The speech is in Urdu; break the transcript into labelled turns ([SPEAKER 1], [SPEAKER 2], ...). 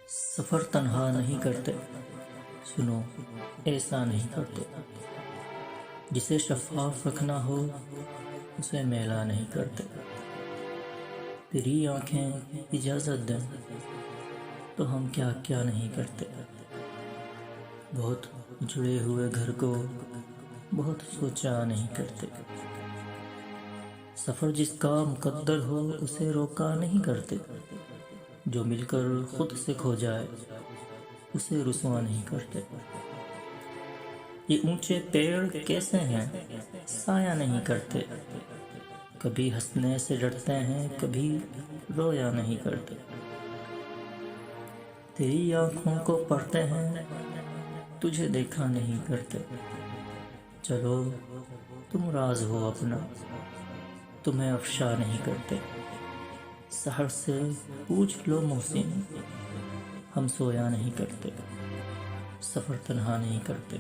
[SPEAKER 1] سفر تنہا نہیں کرتے، سنو ایسا نہیں کرتے۔ جسے شفاف رکھنا ہو اسے میلا نہیں کرتے۔ تیری آنکھیں اجازت دیں تو ہم کیا کیا نہیں کرتے۔ بہت جڑے ہوئے گھر کو بہت سوچا نہیں کرتے۔ سفر جس کا مقدر ہو اسے روکا نہیں کرتے۔ جو مل کر خود سے کھو جائے اسے رسوا نہیں کرتے۔ یہ اونچے پیڑ کیسے ہیں سایہ نہیں کرتے۔ کبھی ہنسنے سے ڈرتے ہیں، کبھی رویا نہیں کرتے۔ تیری آنکھوں کو پڑھتے ہیں، تجھے دیکھا نہیں کرتے۔ چلو تم راز ہو اپنا، تمہیں افشا نہیں کرتے۔ سحر سے پوچھ لو محسن، ہم سویا نہیں کرتے، سفر تنہا نہیں کرتے۔